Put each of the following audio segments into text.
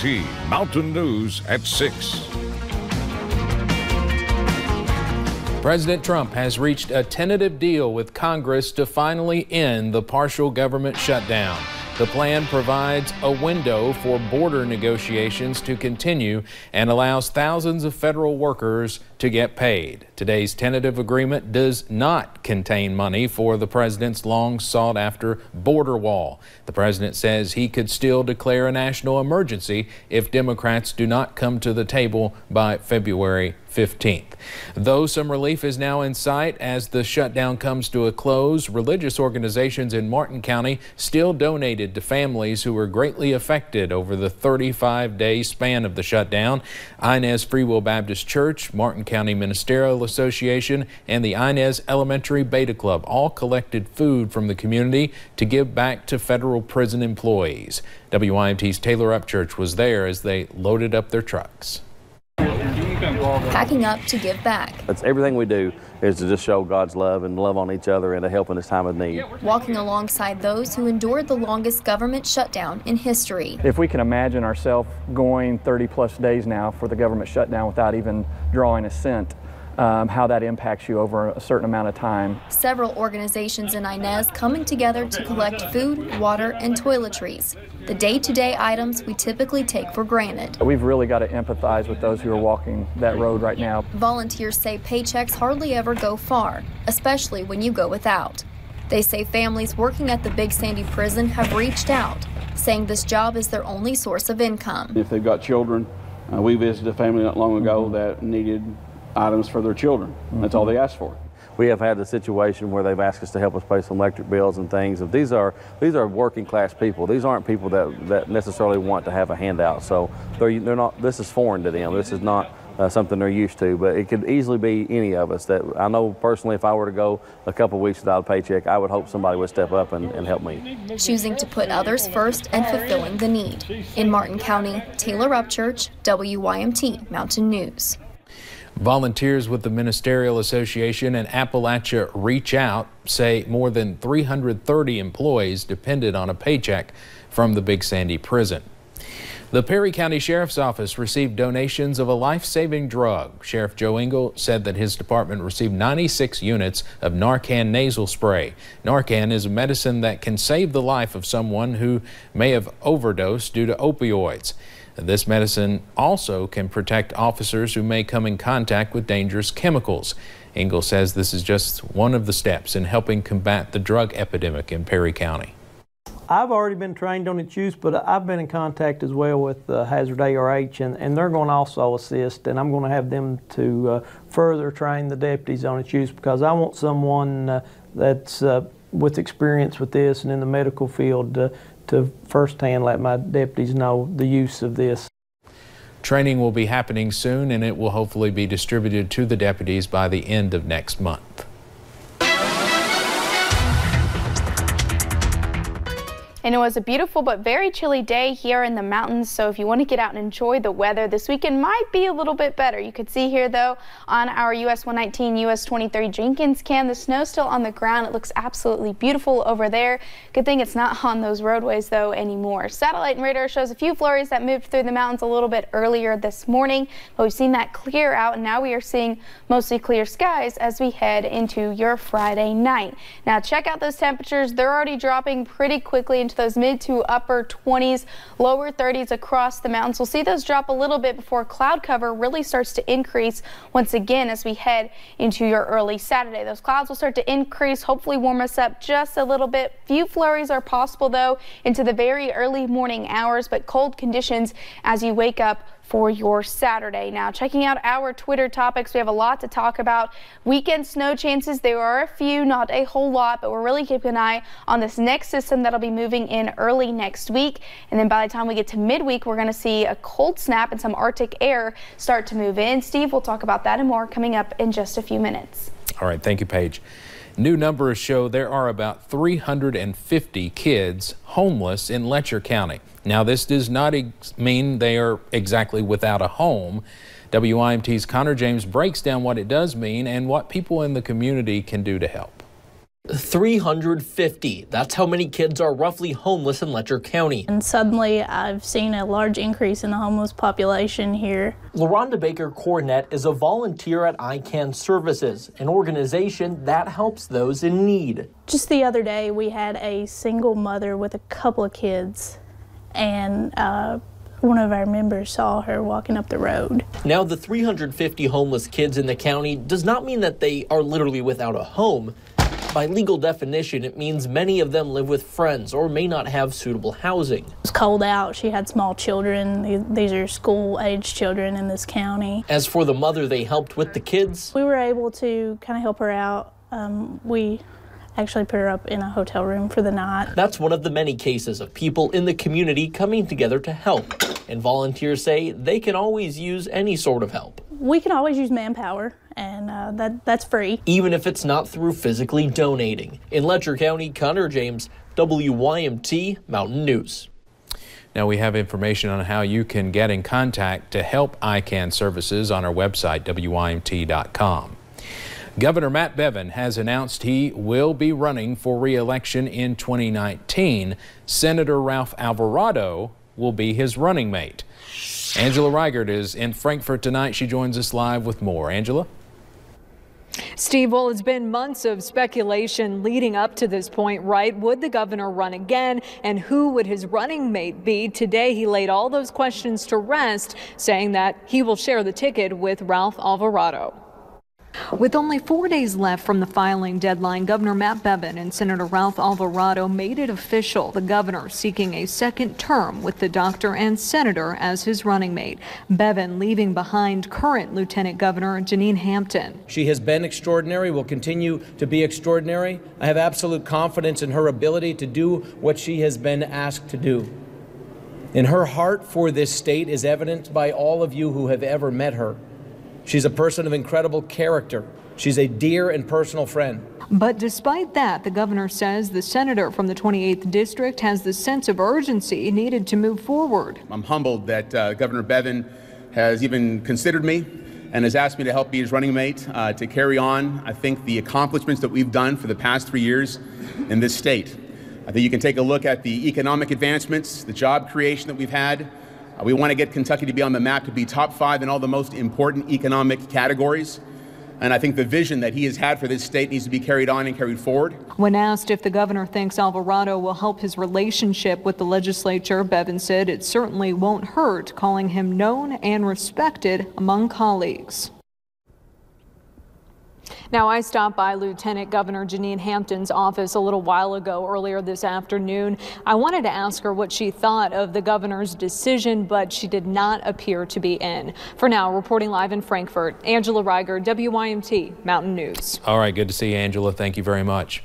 WYMT Mountain News at 6. President Trump has reached a tentative deal with Congress to finally end the partial government shutdown. The plan provides a window for border negotiations to continue and allows thousands of federal workers to get paid. Today's tentative agreement does not contain money for the president's long sought after border wall. The president says he could still declare a national emergency if Democrats do not come to the table by February 15th. Though some relief is now in sight as the shutdown comes to a close, religious organizations in Martin County still donated to families who were greatly affected over the 35-day span of the shutdown. Inez Free Will Baptist Church, Martin County Ministerial Association, and the Inez Elementary Beta Club all collected food from the community to give back to federal prison employees. WYMT's Taylor Upchurch was there as they loaded up their trucks. Packing up to give back. That's everything we do, is to just show God's love and love on each other and to help in this time of need. Walking alongside those who endured the longest government shutdown in history. If we can imagine ourselves going 30+ days now for the government shutdown without even drawing a cent, how that impacts you over a certain amount of time. Several organizations in Inez coming together to collect food, water, and toiletries, the day-to-day items we typically take for granted. We've really got to empathize with those who are walking that road right now. Volunteers say paychecks hardly ever go far, especially when you go without. They say families working at the Big Sandy prison have reached out, saying this job is their only source of income. If they've got children, we visited a family not long ago that needed items for their children. That's all they asked for. We have had the situation where they've asked us to help us pay some electric bills and things. These are working class people. These aren't people that necessarily want to have a handout. So they're not. This is foreign to them. This is not something they're used to. But it could easily be any of us. That I know personally, if I were to go a couple of weeks without a paycheck, I would hope somebody would step up and help me. Choosing to put others first and fulfilling the need. In Martin County, Taylor Upchurch, WYMT Mountain News. Volunteers with the Ministerial Association and Appalachia Reach Out say more than 330 employees depended on a paycheck from the Big Sandy prison. The Perry County Sheriff's Office received donations of a life-saving drug. Sheriff Joe Engel said that his department received 96 units of Narcan nasal spray. Narcan is a medicine that can save the life of someone who may have overdosed due to opioids. This medicine also can protect officers who may come in contact with dangerous chemicals. Engel says this is just one of the steps in helping combat the drug epidemic in Perry County. I've already been trained on its use, but I've been in contact as well with Hazard ARH, and they're going to also assist, and I'm going to have them to further train the deputies on its use, because I want someone that's with experience with this and in the medical field to firsthand let my deputies know the use of this. Training will be happening soon, and it will hopefully be distributed to the deputies by the end of next month. And it was a beautiful but very chilly day here in the mountains, so if you want to get out and enjoy the weather, this weekend might be a little bit better. You could see here, though, on our US 119, US 23 Jenkins cam, the snow's still on the ground. It looks absolutely beautiful over there. Good thing it's not on those roadways, though, anymore. Satellite and radar shows a few flurries that moved through the mountains a little bit earlier this morning, but we've seen that clear out, and now we are seeing mostly clear skies as we head into your Friday night. Now, check out those temperatures. They're already dropping pretty quickly into those mid to upper 20s, lower 30s across the mountains. We'll see those drop a little bit before cloud cover really starts to increase once again as we head into your early Saturday. Those clouds will start to increase, hopefully warm us up just a little bit. Few flurries are possible, though, into the very early morning hours, but cold conditions as you wake up for your Saturday. Now, checking out our Twitter topics, we have a lot to talk about. Weekend snow chances, there are a few, not a whole lot, but we're really keeping an eye on this next system that'll be moving in early next week. And then by the time we get to midweek, we're going to see a cold snap and some Arctic air start to move in. Steve, we'll talk about that and more coming up in just a few minutes. All right, thank you, Paige. New numbers show there are about 350 kids homeless in Letcher County. Now, this does not mean they are exactly without a home. WYMT's Connor James breaks down what it does mean and what people in the community can do to help. 350. That's how many kids are roughly homeless in Letcher County. And suddenly I've seen a large increase in the homeless population here. LaRonda Baker Cornett is a volunteer at ICANN Services, an organization that helps those in need. Just the other day we had a single mother with a couple of kids, and one of our members saw her walking up the road. Now, the 350 homeless kids in the county does not mean that they are literally without a home. By legal definition, it means many of them live with friends or may not have suitable housing. It's cold out. She had small children. These are school-age children in this county. As for the mother they helped with the kids, we were able to kind of help her out. We actually put her up in a hotel room for the night. That's one of the many cases of people in the community coming together to help. And volunteers say they can always use any sort of help. We can always use manpower, and that's free. Even if it's not through physically donating. In Letcher County, Connor James, WYMT Mountain News. Now we have information on how you can get in contact to help ICANN Services on our website, WYMT.com. Governor Matt Bevin has announced he will be running for re-election in 2019. Senator Ralph Alvarado will be his running mate. Angela Reichert is in Frankfort tonight. She joins us live with more. Angela? Steve, well, it's been months of speculation leading up to this point, right? Would the governor run again, and who would his running mate be? Today, he laid all those questions to rest, saying that he will share the ticket with Ralph Alvarado. With only 4 days left from the filing deadline, Governor Matt Bevin and Senator Ralph Alvarado made it official. The governor seeking a second term with the doctor and senator as his running mate. Bevin leaving behind current Lieutenant Governor Jeanine Hampton. She has been extraordinary, will continue to be extraordinary. I have absolute confidence in her ability to do what she has been asked to do. And her heart for this state is evident by all of you who have ever met her. She's a person of incredible character. She's a dear and personal friend. But despite that, the governor says the senator from the 28th district has the sense of urgency needed to move forward. I'm humbled that Governor Bevin has even considered me and has asked me to help be his running mate to carry on, I think, the accomplishments that we've done for the past 3 years in this state. I think you can take a look at the economic advancements, the job creation that we've had. We want to get Kentucky to be on the map, to be top 5 in all the most important economic categories. And I think the vision that he has had for this state needs to be carried on and carried forward. When asked if the governor thinks Alvarado will help his relationship with the legislature, Bevin said it certainly won't hurt, calling him known and respected among colleagues. Now, I stopped by Lieutenant Governor Jeanine Hampton's office a little while ago, earlier this afternoon. I wanted to ask her what she thought of the governor's decision, but she did not appear to be in. For now, reporting live in Frankfort, Angela Reichert, WYMT Mountain News. All right, good to see you, Angela. Thank you very much.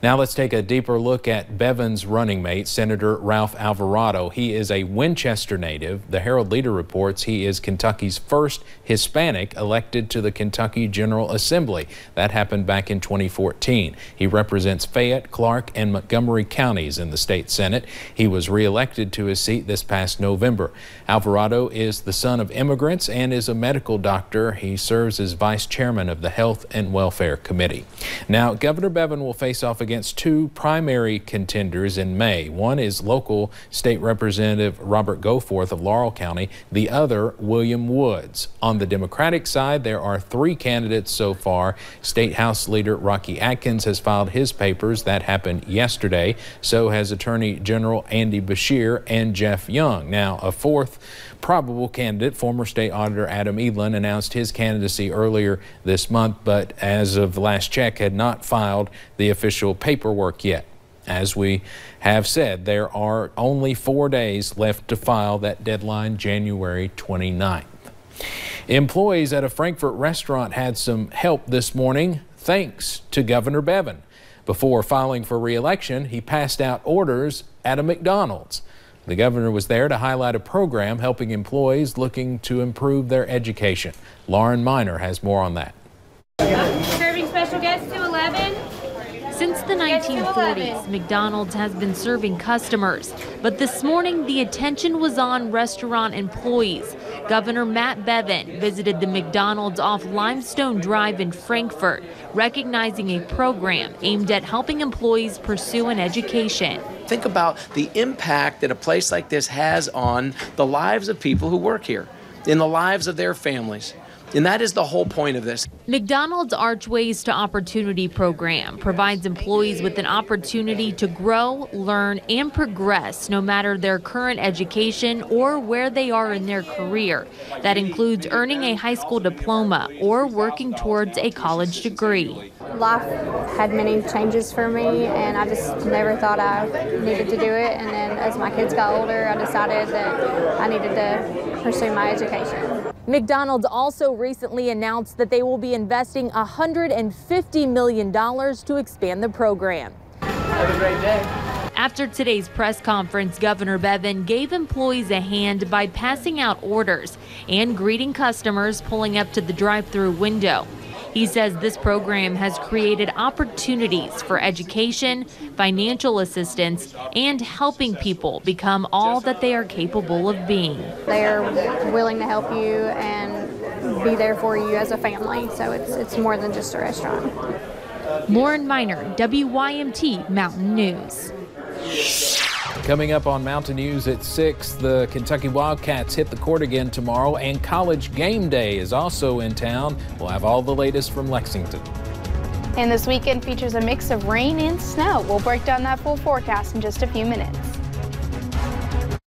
Now let's take a deeper look at Bevin's running mate, Senator Ralph Alvarado. He is a Winchester native. The Herald Leader reports he is Kentucky's first Hispanic elected to the Kentucky General Assembly. That happened back in 2014. He represents Fayette, Clark, and Montgomery counties in the state Senate. He was reelected to his seat this past November. Alvarado is the son of immigrants and is a medical doctor. He serves as vice chairman of the Health and Welfare Committee. Now, Governor Bevin will face off against two primary contenders in May. One is local state representative Robert Goforth of Laurel County, the other William Woods. On the Democratic side, there are 3 candidates so far. State House Leader Rocky Atkins has filed his papers. That happened yesterday. So has Attorney General Andy Beshear and Jeff Young. Now, a fourth probable candidate, former State Auditor Adam Edlin, announced his candidacy earlier this month, but as of last check had not filed the official paperwork yet. As we have said, there are only 4 days left to file that deadline, January 29th. Employees at a Frankfort restaurant had some help this morning thanks to Governor Bevin. Before filing for re-election, he passed out orders at a McDonald's. The governor was there to highlight a program helping employees looking to improve their education. Lauren Miner has more on that. Serving special guests to 11. Since the the 1940s, McDonald's has been serving customers, but this morning the attention was on restaurant employees. Governor Matt Bevin visited the McDonald's off Limestone Drive in Frankfort, recognizing a program aimed at helping employees pursue an education. Think about the impact that a place like this has on the lives of people who work here, in the lives of their families. And that is the whole point of this. McDonald's Archways to Opportunity program provides employees with an opportunity to grow, learn, and progress no matter their current education or where they are in their career. That includes earning a high school diploma or working towards a college degree. Life had many changes for me, and I just never thought I needed to do it. And then as my kids got older, I decided that I needed to pursue my education. McDonald's also recently announced that they will be investing $150 million to expand the program. Have a great day. After today's press conference, Governor Bevin gave employees a hand by passing out orders and greeting customers pulling up to the drive-through window. He says this program has created opportunities for education, financial assistance, and helping people become all that they are capable of being. They are willing to help you and be there for you as a family, so it's more than just a restaurant. Lauren Miner, WYMT Mountain News. Coming up on Mountain News at 6, the Kentucky Wildcats hit the court again tomorrow, and College Game Day is also in town. We'll have all the latest from Lexington. And this weekend features a mix of rain and snow. We'll break down that full forecast in just a few minutes.